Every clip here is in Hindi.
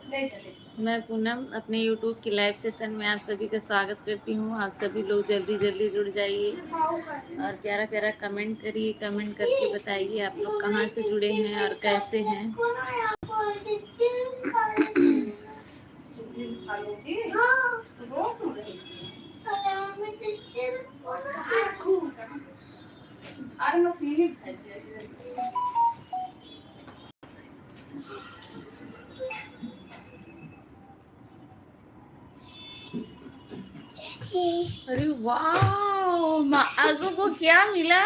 मैं पूनम अपने YouTube की लाइव सेशन में आप सभी का स्वागत करती हूँ। आप सभी लोग जल्दी जल्दी जुड़ जाइए और प्यारा प्यारा कमेंट करिए। कमेंट करके बताइए आप लोग कहाँ से जुड़े हैं और कैसे हैं। अरे मशीन अरे वाह, आगू को क्या मिला?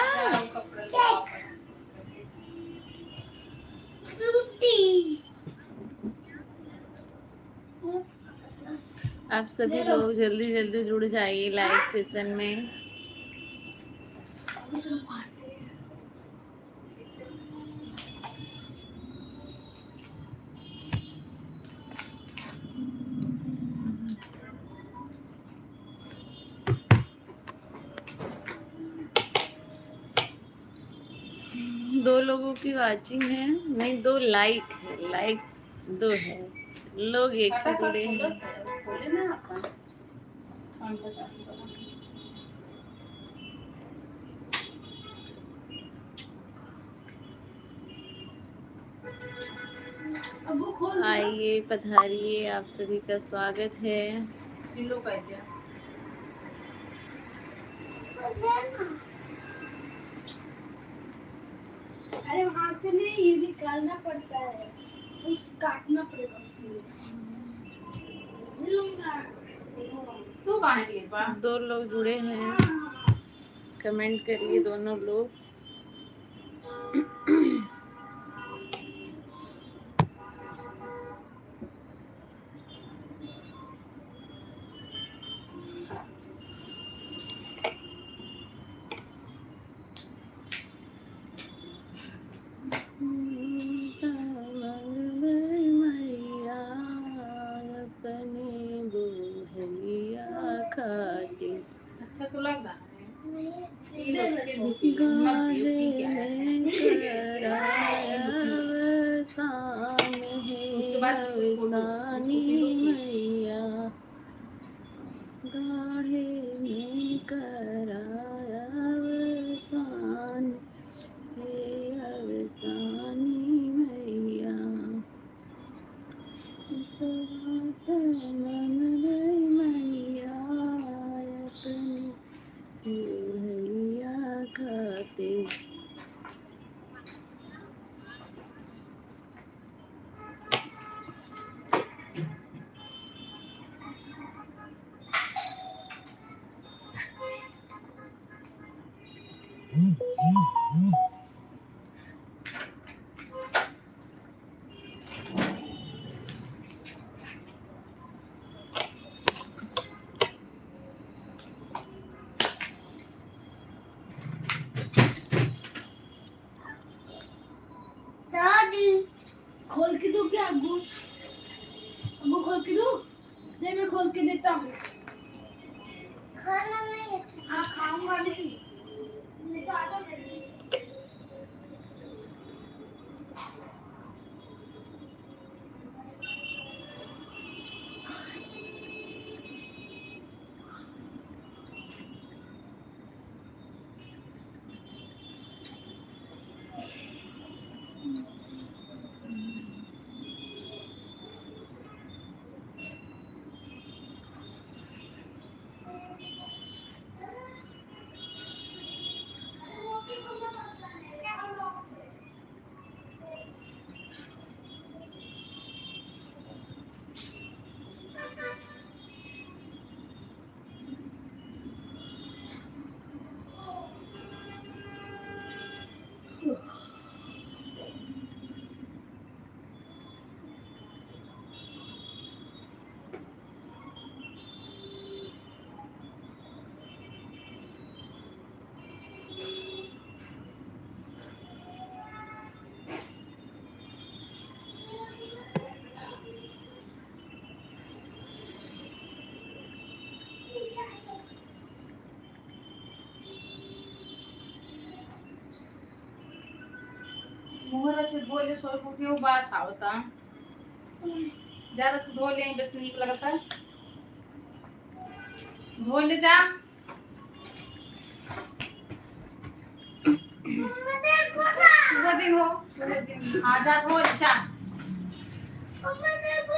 आप सभी लोग जल्दी जल्दी जुड़ जाइए लाइव सेशन में। दो लोगों की वाचिंग है, नहीं 2 लाइक है, लाइक 2 है, लोग एक ही जुड़े हैं। आइए पधारिए, आप सभी का स्वागत है। अरे वहां से नहीं, ये निकालना पड़ता है, उस काटना पड़ेगा उसमें। तू कहाँ है? 2 लोग जुड़े हैं, कमेंट करिए दोनों लोग। अच्छा तो लग रहा मैया गाढ़े में कराया अवसान, हे अवसानी मैया। मन गई मैया अपने भैया खाते। खोल के दो क्या अब्बू? अब्बू खोल के दो? दे मैं खोल के देता हूँ। खाना नहीं है। हाँ खाऊंगा नहीं। निकालो मेरे। मोहराचे बोले सोय कुठे उभा असावता. ज्यादा धो ले, बस नीक लगता धो ले जा। मम्मा देखो ना। पूरा दिन हो, पूरा दिन आ जा धो ले जा। मम्मा देखो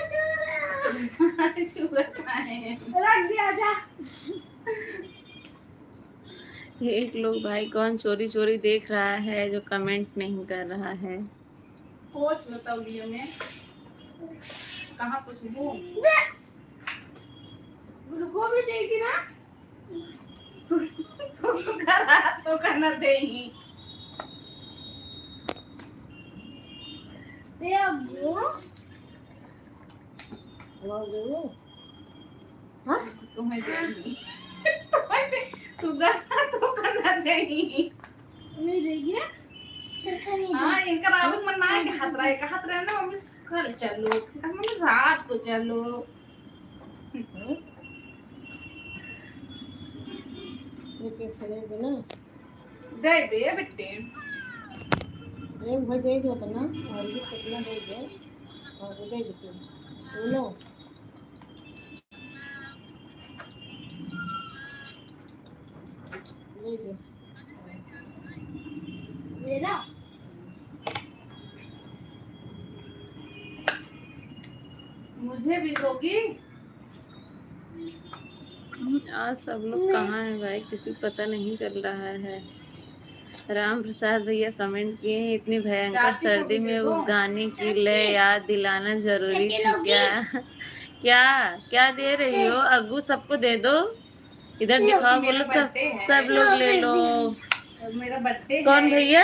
छुआ है। रख दिया जा। एक लोग भाई कौन चोरी चोरी देख रहा है जो कमेंट नहीं कर रहा है। पोछ लो तौलिए में। कहाँ पोछूं? उनको भी देगी ना। तू करा तो करना दे ही। ये अब्बू हाँ तुम्हें देगी। तू करा तो करना दे ही। नहीं देगी हाँ इनका रावत मन ना है कि हाथ रहे ना मम्मी कल चलो मम्मी रात को चलो। दे दे बेटे। एक भाई दे दो तो ना और ये कितना दे दे और दे दो लो दे दे मेरा मुझे भी दोगी? आज सब लोग कहाँ है भाई, किसी को पता नहीं चल रहा है। राम प्रसाद भैया कमेंट किए हैं, इतनी भयंकर सर्दी में उस गाने की लय याद दिलाना जरूरी थी क्या? क्या क्या दे रही हो अग्गू? सबको दे दो, इधर दिखाओ, बोलो सब लोग ले लो। मेरा बर्थडे है। कौन भैया?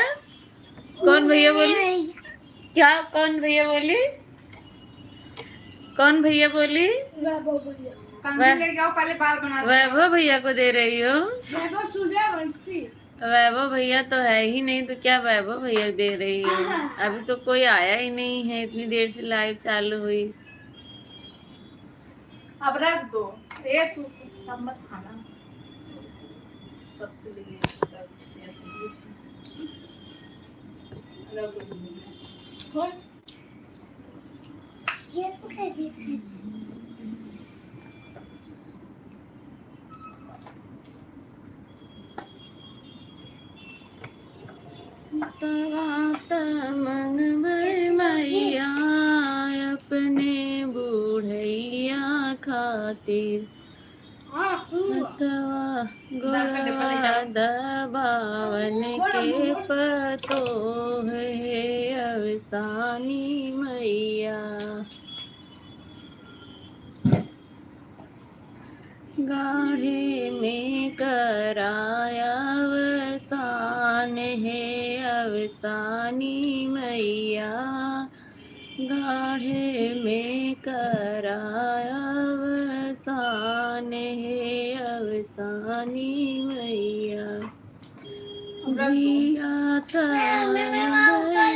कौन भैया बोली? क्या कौन भैया बोली? कौन भैया बोली? कंघी लेके आओ, पहले बाल बना दो। वैभव भैया को दे रही हो? सूर्यवंशी वैभव भैया तो है ही नहीं, तो क्या वैभव भैया दे रही हो? अभी तो कोई आया ही नहीं है, इतनी देर से लाइव चालू हुई। अब रख दो। ये तू सब मत खाना, सबके लिए रख दो। ये तो क्या देख मैया अपने बूढ़ैया खातिर दबावन के पतो है अवसानी मैया। गाढ़े में कराया अवसान है अवसानी मैया। गाढ़े में कराया अवसान है अवसानी मैया।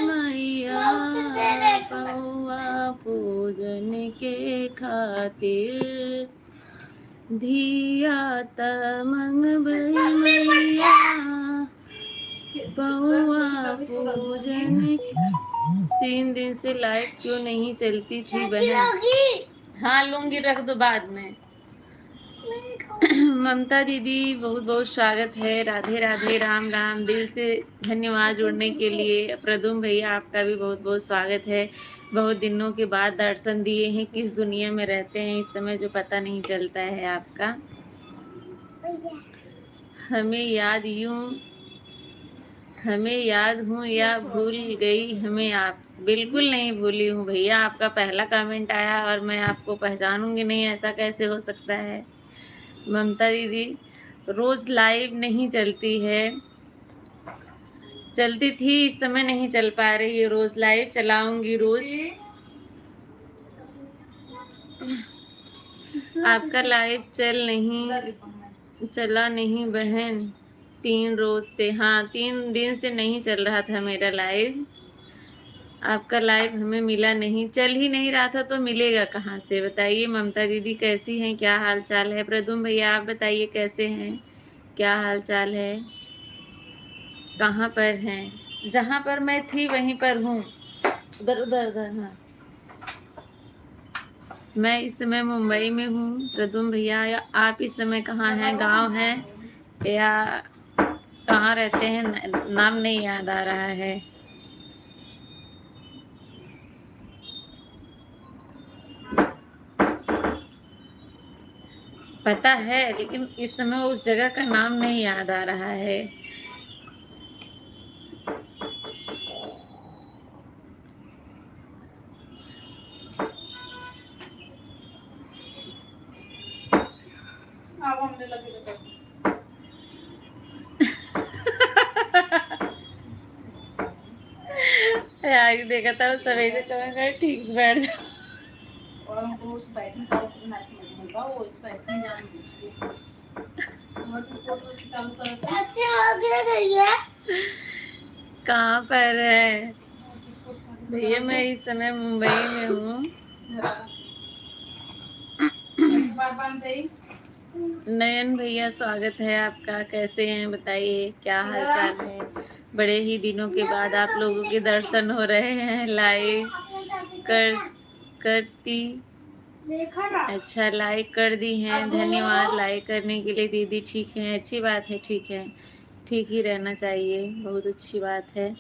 मैया पौआ पूजन के खातिर धिया तमंग मैया पौआ पूजन। 3 दिन से लाइट क्यों नहीं चलती थी बहन? हाँ लूंगी, रख दो बाद में। ममता दीदी बहुत बहुत स्वागत है, राधे राधे, राम राम, दिल से धन्यवाद जुड़ने के लिए। प्रदुम भैया आपका भी बहुत बहुत स्वागत है, बहुत दिनों के बाद दर्शन दिए हैं। किस दुनिया में रहते हैं इस समय जो पता नहीं चलता है आपका। हमें याद हूँ या भूल गई हमें आप? बिल्कुल नहीं भूली हूँ भैया, आपका पहला कमेंट आया और मैं आपको पहचानूंगी नहीं, ऐसा कैसे हो सकता है? ममता दीदी रोज लाइव नहीं चलती है, चलती थी, इस समय नहीं चल पा रही है। रोज लाइव चलाऊंगी, रोज। आपका लाइव चला नहीं बहन 3 रोज से। हाँ 3 दिन से नहीं चल रहा था मेरा लाइव। आपका लाइव हमें मिला नहीं, चल ही नहीं रहा था तो मिलेगा कहाँ से बताइए। ममता दीदी कैसी हैं, क्या हाल चाल है? प्रदुम भैया आप बताइए कैसे हैं, क्या हाल चाल है, कहाँ पर हैं? जहाँ पर मैं थी वहीं पर हूँ, उधर उधर उधर। हाँ मैं इस समय मुंबई में हूँ। प्रदुम भैया, या आप इस समय कहाँ हैं? गांव हैं या कहाँ रहते हैं? नाम नहीं याद आ रहा है। पता है, लेकिन इस समय उस जगह का नाम नहीं याद आ रहा है। अब हमने लगे तो यार देखा था वो सभी से कहूँगा ठीक से बैठ जाओ। और हमको उस बैठने का उतना समझ नहीं होगा, वो इस बैठने जान दीजिए और तो फोटो चालू कर चाची आगे गई है। कहाँ पर है भैया? मैं इस समय मुंबई में हूँ। बार बार दे नयन भैया, स्वागत है आपका। कैसे हैं बताइए, क्या हाल चाल है? बड़े ही दिनों के बाद आप लोगों के दर्शन हो रहे हैं। लाइक करती, देखा ना। अच्छा लाइक कर दी हैं, धन्यवाद लाइक करने के लिए दीदी। ठीक है, अच्छी बात है, ठीक है, ठीक ही रहना चाहिए, बहुत अच्छी बात है।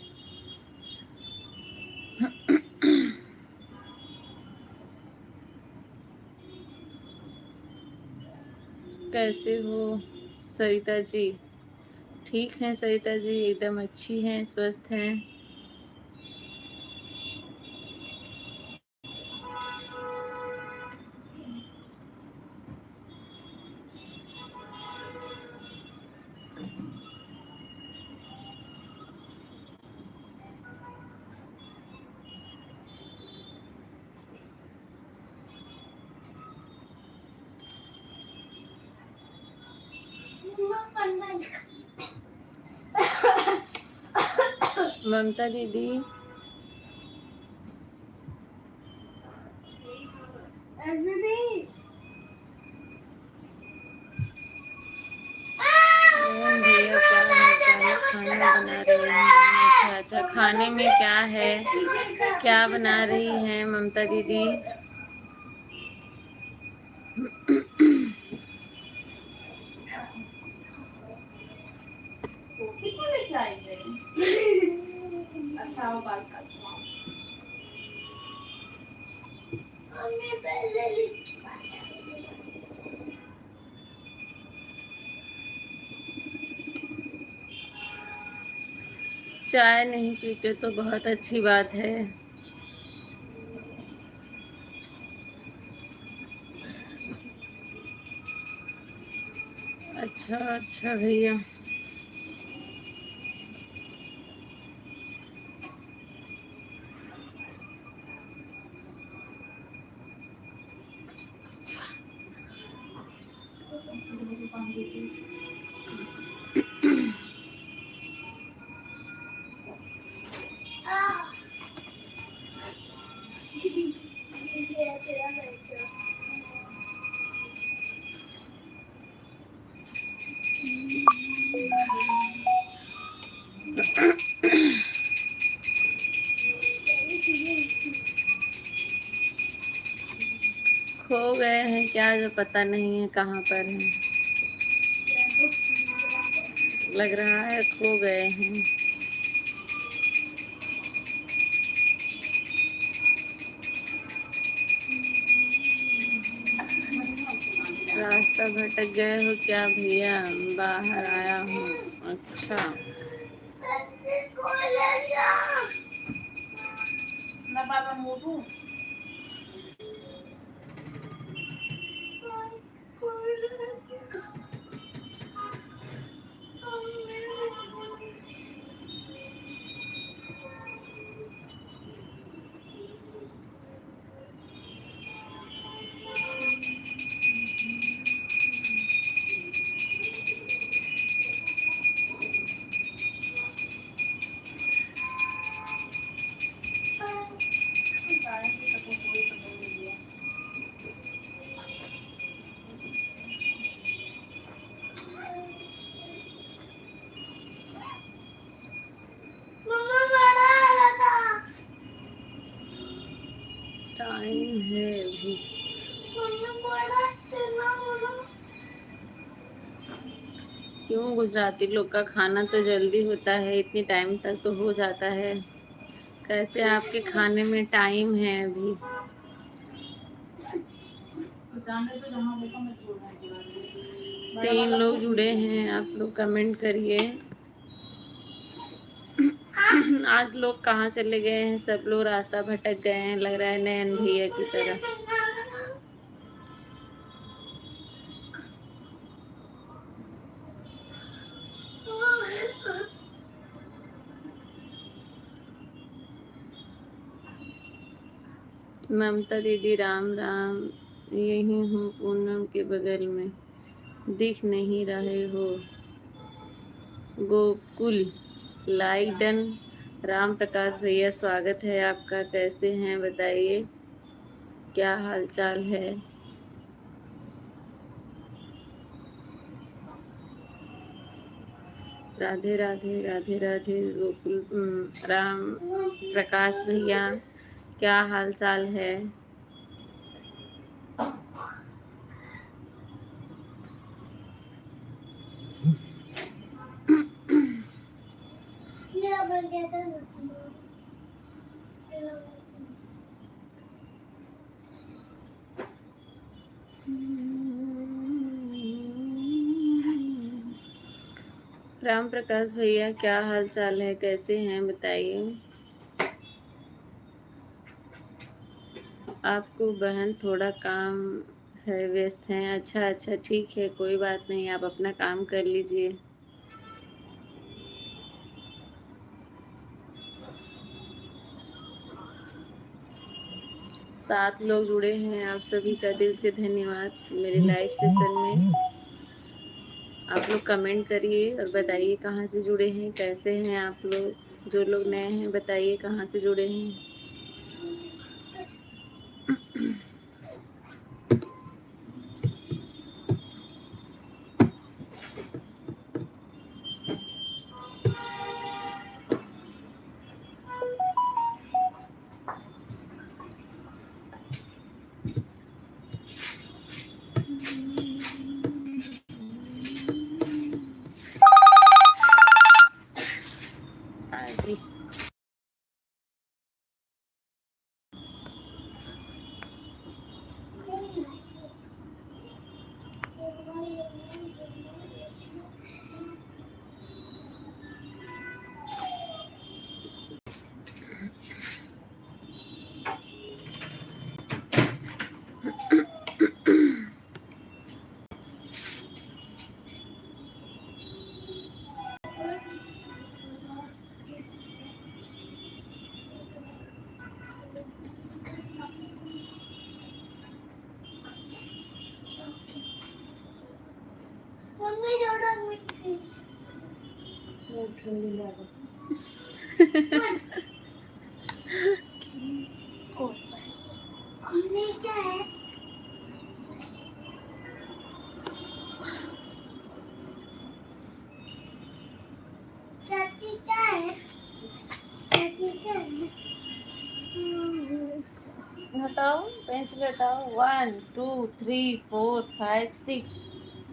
कैसे हो सरिता जी? ठीक हैं सरिता जी, एकदम अच्छी हैं, स्वस्थ हैं। ममता दीदी, ऐसे नहीं। भैया क्या है, क्या खाना बना रही हैं? अच्छा अच्छा, खाने में क्या है, क्या बना रही हैं ममता दीदी? टोपी क्यों लेके आई है? अच्छा वो बात करते हैं। हमने पहले लिखा चाय नहीं पीते तो बहुत अच्छी बात है। अच्छा अच्छा भैया, खो गए हैं क्या? जो पता नहीं है कहाँ पर हैं, लग रहा है खो गए हैं। रास्ता भटक गए हो क्या भैया? बाहर आया हूँ। अच्छा, ना बाबा मोटू क्यों गुजराती लोग का खाना तो जल्दी होता है, इतनी टाइम तक तो हो जाता है। कैसे आपके खाने में टाइम है अभी? तो जाने तो जहाँ देखो मैं छोड़ रहा हूँ। 3 लोग जुड़े हैं, आप लोग कमेंट करिए। आज लोग कहाँ चले गए हैं? सब लोग रास्ता भटक गए हैं, लग रहा है नयन भैया की तरह। ममता दीदी राम राम, यही हूँ पूनम के बगल में, दिख नहीं रहे हो। Gokul like done. राम प्रकाश भैया स्वागत है आपका, कैसे हैं बताइए, क्या हाल चाल है? राधे राधे राधे राधे गोकुल राम प्रकाश भैया, क्या हाल चाल है? मेरा बन गया था ना। राम प्रकाश भैया क्या हाल चाल है, कैसे हैं बताइए। आपको बहन थोड़ा काम है, व्यस्त हैं? अच्छा अच्छा, ठीक है, कोई बात नहीं, आप अपना काम कर लीजिए। सात लोग जुड़े हैं, आप सभी का दिल से धन्यवाद मेरे लाइव सेशन में। आप लोग कमेंट करिए और बताइए कहाँ से जुड़े हैं, कैसे हैं आप लोग। जो लोग नए हैं बताइए कहाँ से जुड़े हैं। हाँ जी, मम्मी जोड़ा मिट्टी। ठंडी लगा। ये क्या है? चाची क्या है? चाची क्या है? हटाओ, पेंसिल हटाओ। 1 2 3 4 5 6।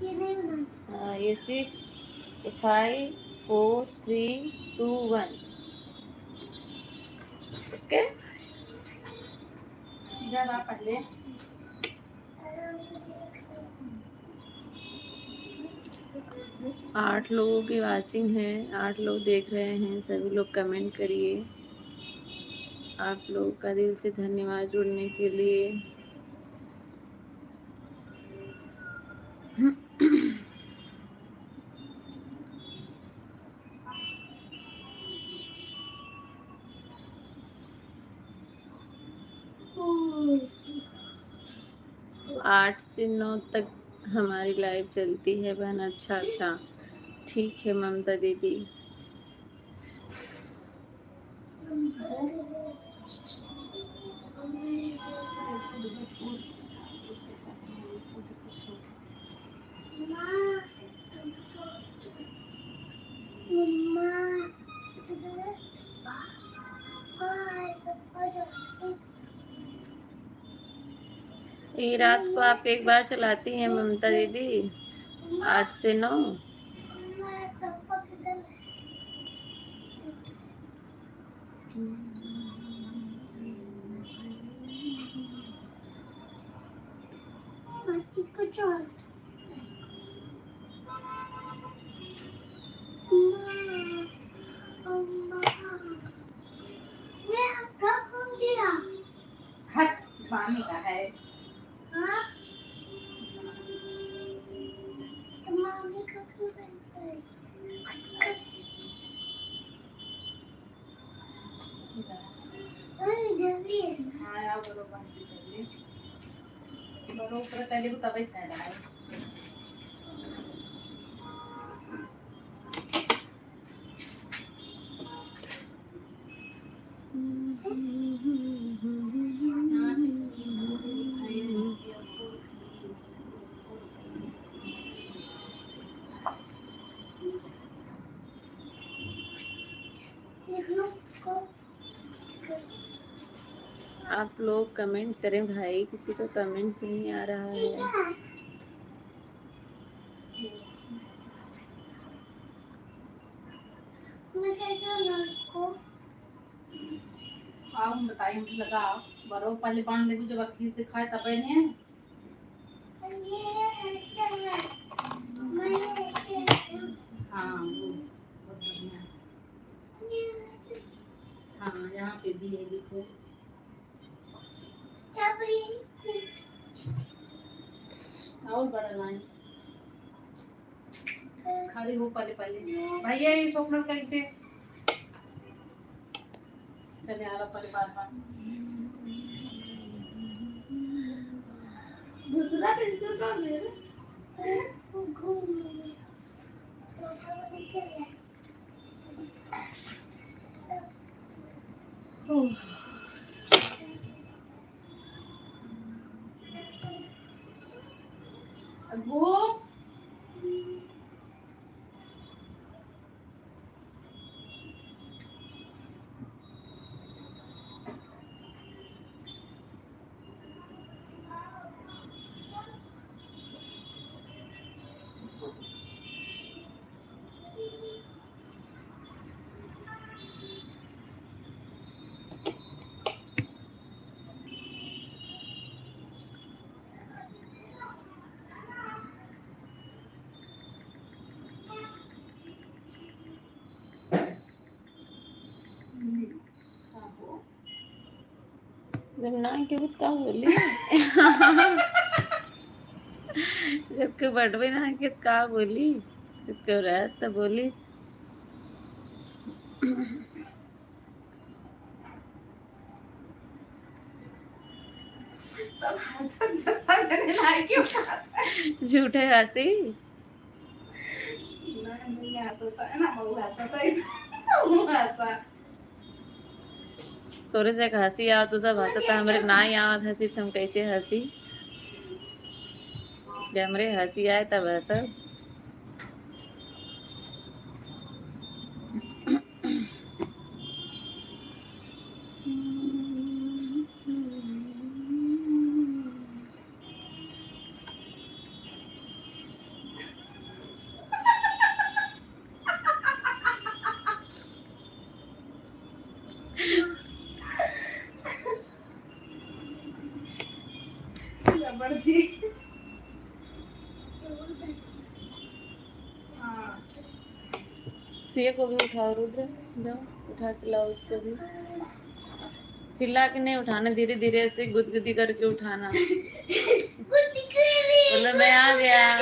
ये नहीं बना। ये 6, 5 4 3 2 1। ओके, जब आप पढ़ ले 8 लोगों की वाचिंग है, 8 लोग देख रहे हैं, सभी लोग कमेंट करिए। आप लोगों का दिल से धन्यवाद जुड़ने के लिए। आठ से 9 तक हमारी लाइव चलती है बहन। अच्छा अच्छा, ठीक है ममता दीदी। ये रात को आप एक बार चलाती हैं ममता दीदी, 8 से 9? इसको छोड़ मैं रखूंगी ना। हट, मामी का है। हाँ तो मम्मी का क्यों बंद करे? अरे जल्दी है ना। हाँ यार बरोबर बंद कर ले। बरोबर पहले को तभी सह रहा है। लिख लो इसको। आप लोग कमेंट करें भाई, किसी का कमेंट नहीं आ रहा ठीक है। है। मैं कहती हूँ ना इसको। आओ बताइए मुझे लगा बरोबर पहले बांध ले जब अखी से खाए तब है। ये ऐसे है। मैं ये ऐसे हूँ। हाँ वो बहुत बढ़िया। हाँ यहाँ पे भी है लिखो। यहाँ पर ये और बड़ा लाइन खड़ी हो पहले पहले भैया ये स्वप्न कैसे चले आ रहा पहले बार बार। दूसरा पेंसिल का मेरे घूम रही है। अब्बू जब ना के का बोली जब के बटवे ना के का बोली जब के रहा तब बोली तब हंसन जैसा जने लाए क्यों खाता है। झूठे हंसी। नहीं हंसता है ना बहु हंसता है तो हंसा। तोरे से हंसी आओ तो सब हंसता, हमरे ना आवत हंसी तो हम कैसे हंसी। जब हमरे हंसी आए तब हंसब। जबरदस्ती। हाँ सिया को भी उठाओ रुद्र, जाओ उठा के लाओ उसको भी। चिल्ला के नहीं उठाना, धीरे धीरे से गुदगुदी करके उठाना। बोलो मैं आ गया।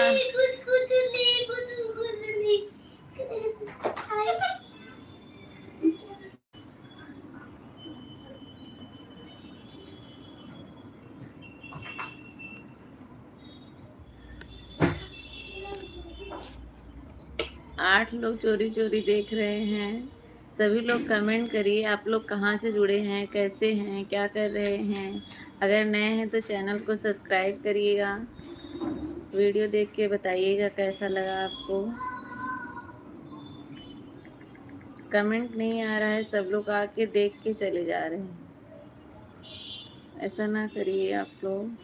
आठ लोग चोरी चोरी देख रहे हैं। सभी लोग कमेंट करिए, आप लोग कहाँ से जुड़े हैं, कैसे हैं, क्या कर रहे हैं। अगर नए हैं तो चैनल को सब्सक्राइब करिएगा। वीडियो देख के बताइएगा कैसा लगा आपको। कमेंट नहीं आ रहा है, सब लोग आके देख के चले जा रहे हैं। ऐसा ना करिए आप लोग।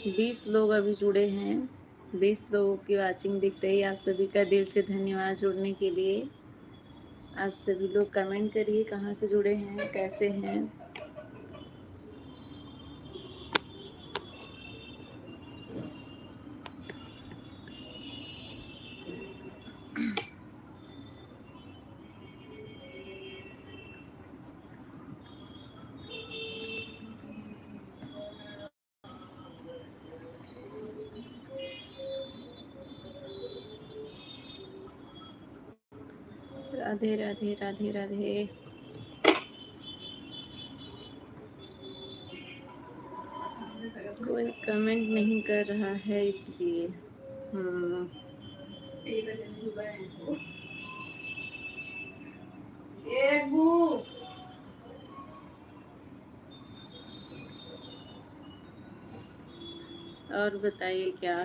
20 लोग अभी जुड़े हैं। 20 लोगों की वाचिंग दिख रही है। आप सभी का दिल से धन्यवाद जुड़ने के लिए। आप सभी लोग कमेंट करिए कहाँ से जुड़े हैं, कैसे हैं। राधे राधे राधे राधे। कोई कमेंट नहीं कर रहा है इसलिए। और बताइए क्या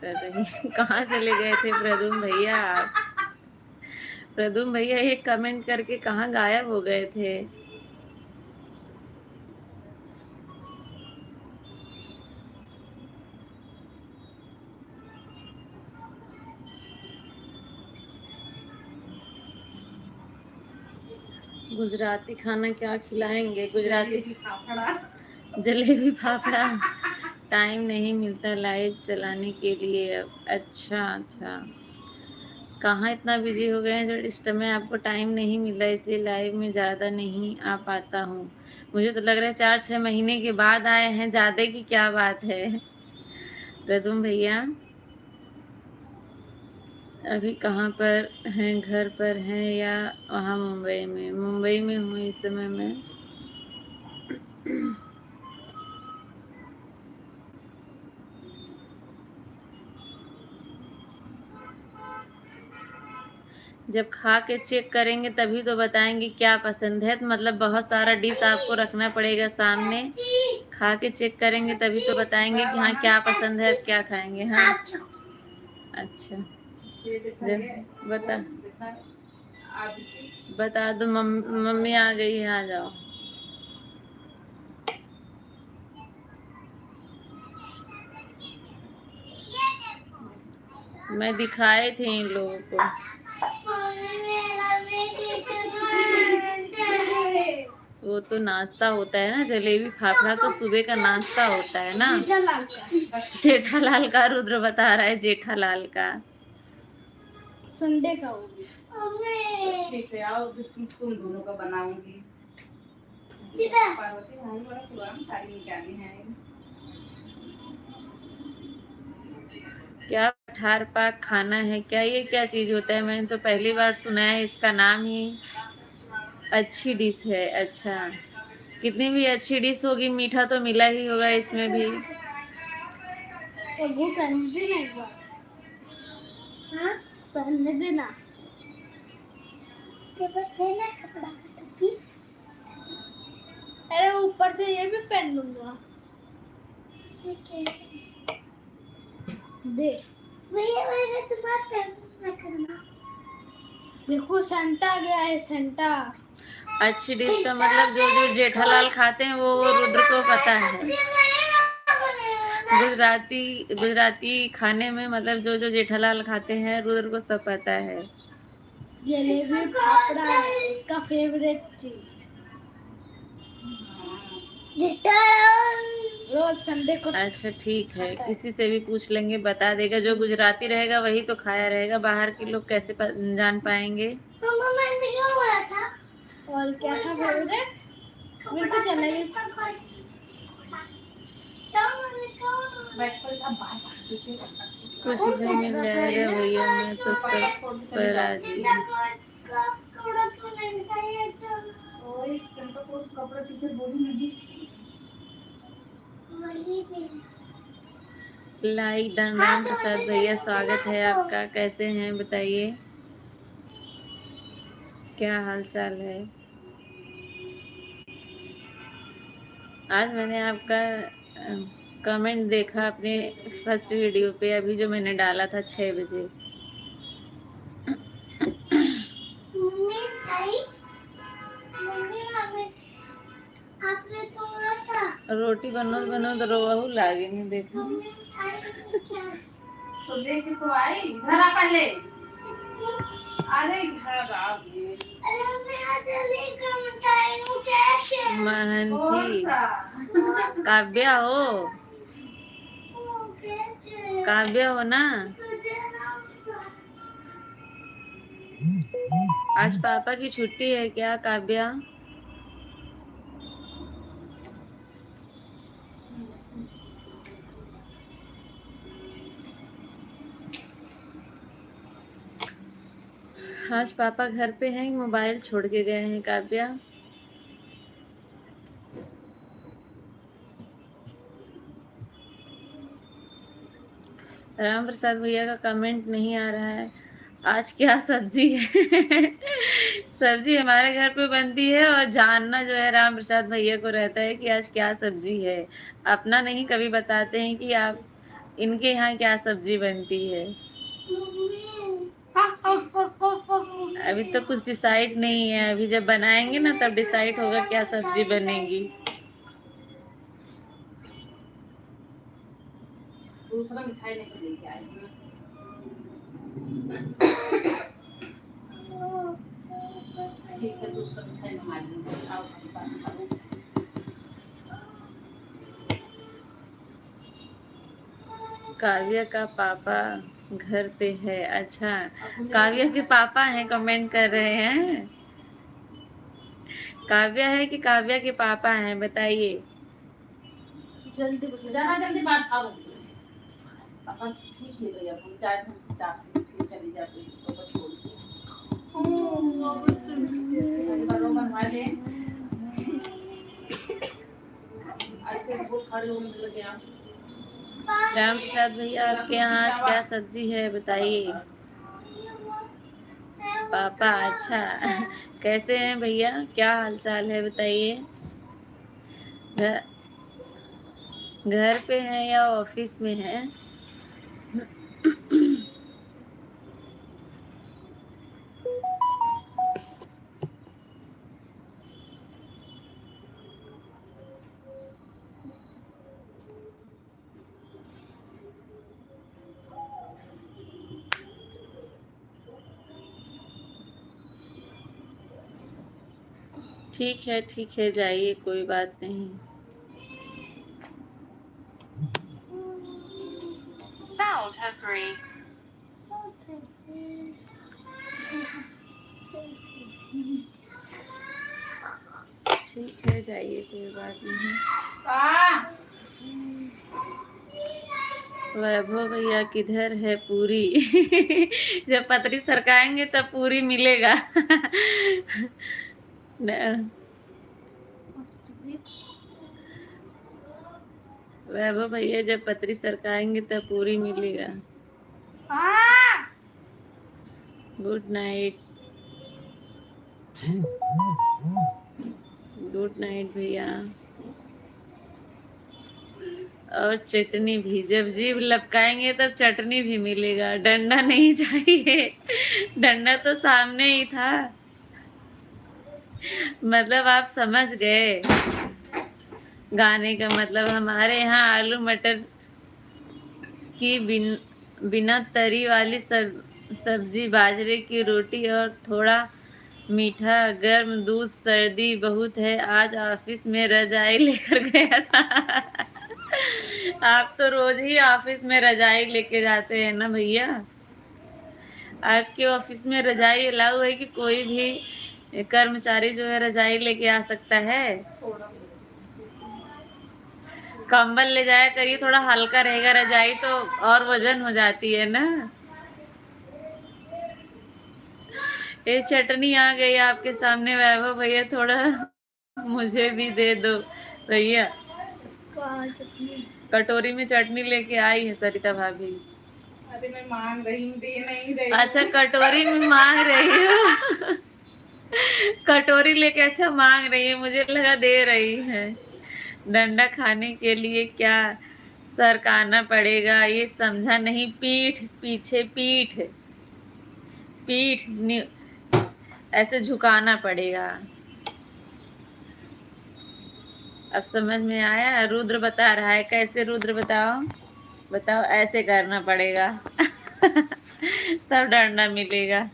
कर रहे हैं। कहाँ चले गए थे प्रदुम भैया? प्रदुम भैया एक कमेंट करके कहाँ गायब हो गए थे? गुजराती खाना क्या खिलाएंगे? गुजराती जलेबी फाफड़ा। टाइम नहीं मिलता लाइव चलाने के लिए अब। अच्छा अच्छा, कहाँ इतना बिजी हो गए हैं जो इस समय आपको टाइम नहीं मिल रहा है, इसलिए लाइव में ज़्यादा नहीं आ पाता हूँ। मुझे तो लग रहा है 4-6 महीने के बाद आए हैं, ज़्यादा की क्या बात है। प्रदुम भैया अभी कहाँ पर हैं? घर पर हैं या वहाँ मुंबई में? मुंबई में हूँ इस समय मैं। जब खा के चेक करेंगे तभी तो बताएंगे क्या पसंद है। तो मतलब बहुत सारा डिश आपको रखना पड़ेगा सामने, खा के चेक करेंगे तभी तो बताएंगे कि हाँ क्या पसंद है, क्या खाएंगे। हाँ अच्छा, बता बता दो। मम्मी आ गई है, आ जाओ। मैं दिखाए थे इन लोगों को। वो तो नाश्ता होता है ना, जलेबी फाफड़ा तो सुबह का नाश्ता होता है ना। जेठालाल का रुद्र बता रहा है, जेठालाल का संडे का होगी। ठीक है, आओ तुम दोनों का बनाऊंगी। पार्वती भाई बड़ा पुरानी साड़ी निकाली है। क्या ठार पाक खाना है क्या? ये क्या चीज होता है? मैंने तो पहली बार सुना है इसका नाम ही। अच्छी डिश है, अच्छा। कितनी भी अच्छी डिश होगी, मीठा तो मिला ही होगा इसमें भी। वो पहन देना एक बार। हाँ पहनने देना। के पास है ना कपड़ा का टोपी? अरे ऊपर से ये भी पहन लूंगा। ठीक है दे भैया, मैंने तुम्हारा पहन करना। देखो सेंटा आ गया है, सेंटा। अच्छी डिश का मतलब जो जो जेठालाल खाते हैं वो रुद्र को पता है। गुजराती खाने में मतलब जो जो जेठालाल खाते हैं रुद्र को सब पता है। जलेबी फाफड़ा है इसका फेवरेट चीज। रोज संडे को। अच्छा ठीक है, किसी से भी पूछ लेंगे, बता देगा। जो गुजराती रहेगा वही तो खाया रहेगा, बाहर के लोग कैसे जान पाएंगे। मैंने क्या बोला था? और क्या था फेवरेट? मेरे को जलेबी कुछ भी मिल जाएगा भैया, मैं तो सब पर राजी लाइक डन। राम प्रसाद भैया स्वागत है आपका, कैसे हैं बताइए, क्या हाल चाल है? आज मैंने आपका कमेंट देखा अपने फर्स्ट वीडियो पे, अभी जो मैंने डाला था 6 बजे। रोटी बनो तो रोहू लागे नहीं देखो। तो लेके तो आई, घर आ पहले। अरे घर आ गए। कौन महंती सा? काव्या हो, काव्या हो ना। आज पापा की छुट्टी है क्या काव्या? आज पापा घर पे हैं, मोबाइल छोड़ के गए हैं काव्या। राम प्रसाद भैया का कमेंट नहीं आ रहा है। आज क्या सब्जी है? सब्जी हमारे घर पे बनती है और जानना जो है राम प्रसाद भैया को रहता है कि आज क्या सब्जी है। अपना नहीं कभी बताते हैं कि आप इनके यहाँ क्या सब्जी बनती है। अभी तो कुछ डिसाइड नहीं है, अभी जब बनाएंगे ना तब डिसाइड होगा क्या सब्जी बनेगी। दूसरा मिठाई लेके लेके आई हूँ। ठीक है, दूसरा मिठाई मंगा लीजिए। आओ हमारे पास खाओ। काव्या का पापा घर पे है। अच्छा, काव्या के पापा हैं, कमेंट कर रहे हैं। काव्या है कि काव्या के पापा हैं, बताइए। जल्दी जाना, जल्दी बात छाड़ो। पापा खींच ले गई, अब चाय ढंग से चाहती फिर चली जाती इसको ऊपर छोड़ के। बरो बनवा दे। अच्छे से खड़े होने लगे आप। राम प्रसाद भैया आपके यहाँ आज क्या सब्जी है, बताइए। पापा अच्छा, कैसे हैं भैया, क्या हालचाल है बताइए। घर घर पे हैं या ऑफिस में हैं? ठीक है जाइए, कोई बात नहीं। Sound has reached. ठीक है जाइए, कोई बात नहीं। वैभव भैया किधर है पूरी? जब पतरी सरकाएंगे तब पूरी मिलेगा। वैभव भैया जब पतरी सरकाएंगे तब पूरी मिलेगा। Good night. गुड नाइट भैया। और चटनी भी, जब जीभ लपकाएंगे तब चटनी भी मिलेगा। डंडा नहीं चाहिए। डंडा तो सामने ही था। मतलब आप समझ गए गाने का मतलब। हमारे यहाँ आलू मटर की बिना तरी वाली सब्जी, बाजरे की रोटी और थोड़ा मीठा, गर्म दूध। सर्दी बहुत है, आज ऑफिस में रजाई लेकर गया था। आप तो रोज ही ऑफिस में रजाई लेके जाते हैं ना भैया। आपके ऑफिस में रजाई अलाउ है कि कोई भी कर्मचारी जो है रजाई लेके आ सकता है? कंबल ले जाया करिए, थोड़ा हल्का रहेगा। रजाई तो और वजन हो जाती है ना। ये चटनी आ गई आपके सामने वैभव भैया, थोड़ा मुझे भी दे दो भैया। कटोरी में चटनी लेके आई है सरिता भाभी। अरे मैं मांग रही हूँ, दे नहीं रही। अच्छा, कटोरी में मांग रही हो। कटोरी लेके अच्छा मांग रही है, मुझे लगा दे रही है। डंडा खाने के लिए क्या सरकाना पड़ेगा, ये समझा नहीं। पीठ पीछे, पीठ ऐसे झुकाना पड़ेगा। अब समझ में आया। रुद्र बता रहा है, कैसे रुद्र बताओ। बताओ, ऐसे करना पड़ेगा तब डंडा मिलेगा।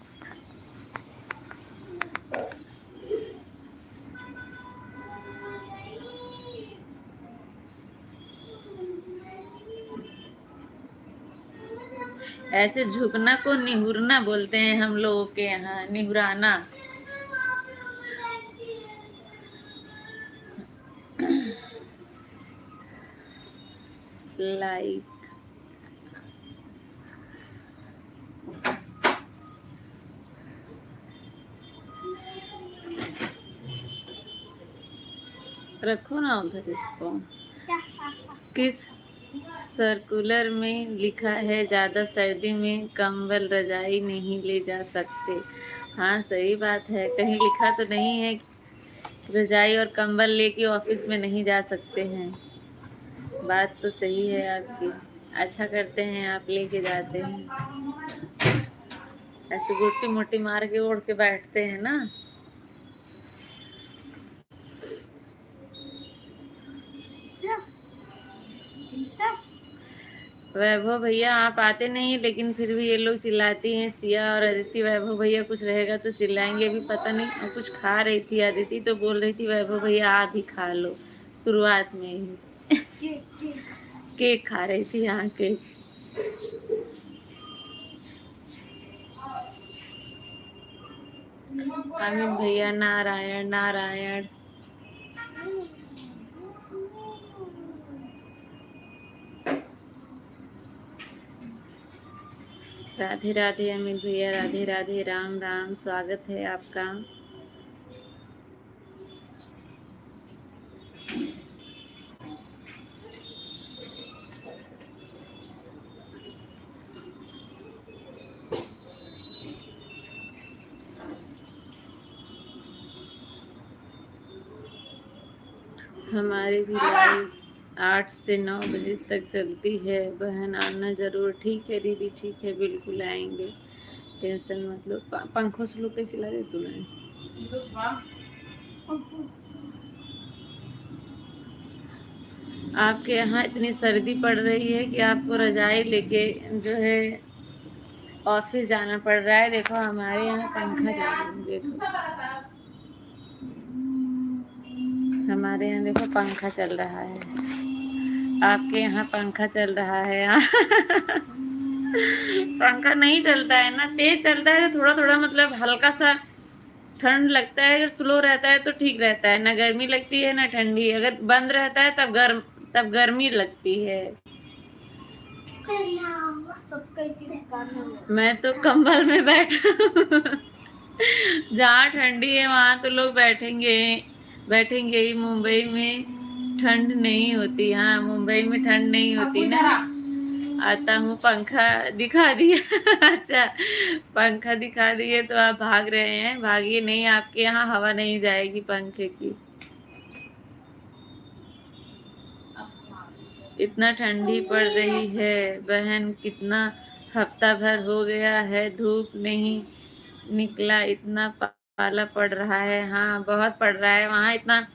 ऐसे झुकना को निहुरना बोलते हैं हम लोगों के यहाँ, निहुराना। लाइक रखो ना उधर इसको। किस सर्कुलर में लिखा है ज़्यादा सर्दी में कंबल रजाई नहीं ले जा सकते? हाँ सही बात है, कहीं लिखा तो नहीं है रजाई और कंबल लेके ऑफिस में नहीं जा सकते हैं। बात तो सही है आपकी। अच्छा करते हैं आप लेके जाते हैं। ऐसे गुट्टी मोटी मार के ओढ़ के बैठते हैं ना। वैभव भैया आप आते नहीं, लेकिन फिर भी ये लोग चिल्लाती हैं। सिया और अदिति, वैभव भैया कुछ रहेगा तो चिल्लाएंगे। अभी पता नहीं, और कुछ खा रही थी अदिति तो बोल रही थी वैभव भैया आप ही खा लो, शुरुआत में ही केक खा रही थी। हाँ केक। अमित भैया नारायण नारायण। राधे राधे अमित भैया, राधे राधे, राम राम, स्वागत है आपका। हमारी भी लाइव 8 से 9 बजे तक चलती है। बहन आना जरूर। ठीक है दीदी, ठीक है, बिल्कुल आएंगे, टेंशन मत लो। पंखों से लोग कैसे लगे तुम्हें? आपके यहाँ इतनी सर्दी पड़ रही है कि आपको रजाई लेके जो है ऑफिस जाना पड़ रहा है। देखो हमारे यहाँ पंखा चल रहा है, देखो हमारे यहाँ देखो पंखा चल रहा है। आपके यहाँ पंखा चल रहा है यहाँ पंखा नहीं चलता है ना, तेज चलता है तो थोड़ा थोड़ा मतलब हल्का सा ठंड लगता है। अगर स्लो रहता है तो ठीक रहता है, ना गर्मी लगती है ना ठंडी। अगर बंद रहता है तब गर्मी लगती है। मैं तो कंबल में बैठा जहाँ ठंडी है वहाँ तो लोग बैठेंगे ही। मुंबई में ठंड नहीं होती। हाँ मुंबई में ठंड नहीं होती ना। आता हूँ, पंखा दिखा दिया अच्छा पंखा दिखा दिए तो आप भाग रहे हैं। भागिए नहीं, आपके यहाँ हवा नहीं जाएगी पंखे की। इतना ठंडी पड़ रही है बहन, कितना हफ्ता भर हो गया है धूप नहीं निकला, इतना पाला पड़ रहा है। हाँ बहुत पड़ रहा है वहाँ। इतना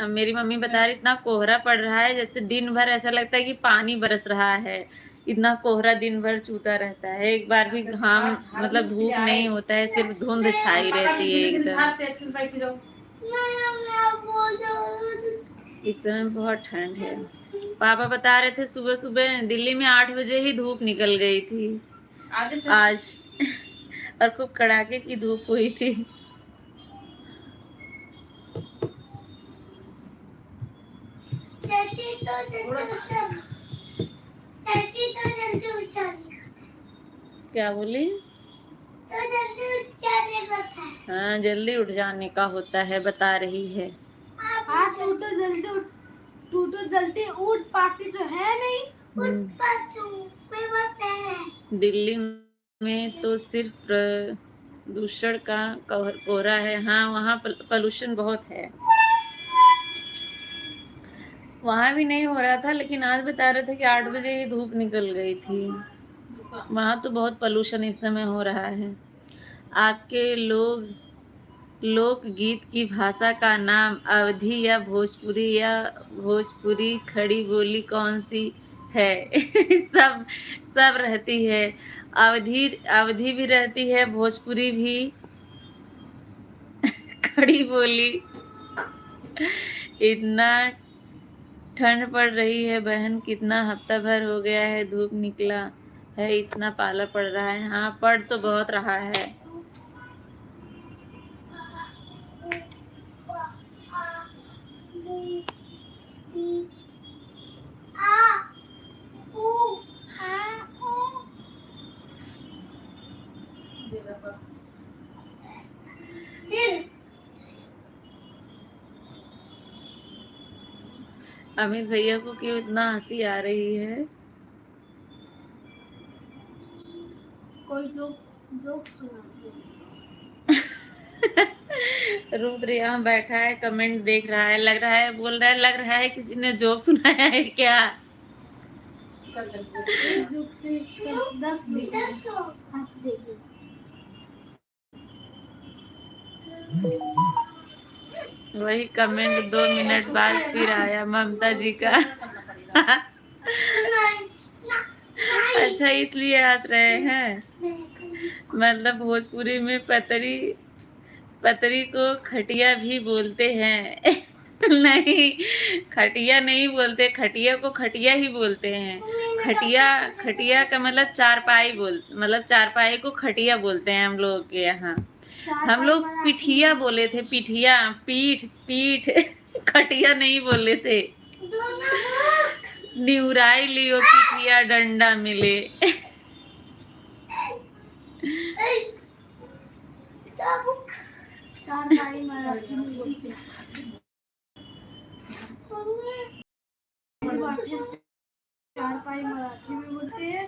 मेरी मम्मी बता रही इतना कोहरा पड़ रहा है जैसे दिन भर ऐसा लगता है कि पानी बरस रहा है। इतना कोहरा दिन भर चूता रहता है, एक बार भी घाम मतलब धूप नहीं होता है, सिर्फ धुंध छाई रहती है एकदम। इस समय बहुत ठंड है। पापा बता रहे थे सुबह सुबह दिल्ली में 8 बजे ही धूप निकल गई थी आज और खूब कड़ाके की धूप हुई थी। क्या बोली? हाँ जल्दी उठ जाने का होता है, बता रही है। तू तो जल्दी उठ पाती तो है नहीं। दिल्ली में तो सिर्फ प्रदूषण का कोहरा है। हाँ वहाँ पोल्यूशन बहुत है। वहाँ भी नहीं हो रहा था, लेकिन आज बता रहे थे कि 8 बजे ही धूप निकल गई थी। वहाँ तो बहुत पोल्यूशन इस समय हो रहा है। आपके लोकगीत की भाषा का नाम अवधी या भोजपुरी खड़ी बोली कौन सी है। सब सब रहती है, अवधी अवधी भी रहती है, भोजपुरी भी, खड़ी बोली। इतना ठंड पड़ रही है बहन, कितना हफ्ता भर हो गया है धूप निकला है, इतना पाला पड़ रहा है। हाँ, पड़ तो बहुत रहा है। अमित भैया को क्यों इतना हंसी आ रही है? कोई जोक सुना। रुद्र यहाँ बैठा है, कमेंट देख रहा है, लग रहा है, बोल रहा है, लग रहा है किसी ने जोक सुनाया है क्या? एक जोक से 10 मिनट हंस देगी। वही कमेंट 2 मिनट बाद फिर आया ममता जी का। अच्छा, इसलिए हंस रहे हैं। मतलब भोजपुरी में पतरी पतरी को खटिया भी बोलते हैं। नहीं, खटिया नहीं बोलते, खटिया को खटिया ही बोलते हैं। खटिया खटिया का मतलब चारपाई मतलब चारपाई को खटिया बोलते हैं हम लोग के यहाँ। हम लोग पिठिया बोले थे, पिठिया, पीठ पीठ। खटिया नहीं बोले थे। निहुराई लियो पिठिया डंडा मिले। चारपाई मराठी में बोलते हैं। चारपाई मराठी में बोलते हैं।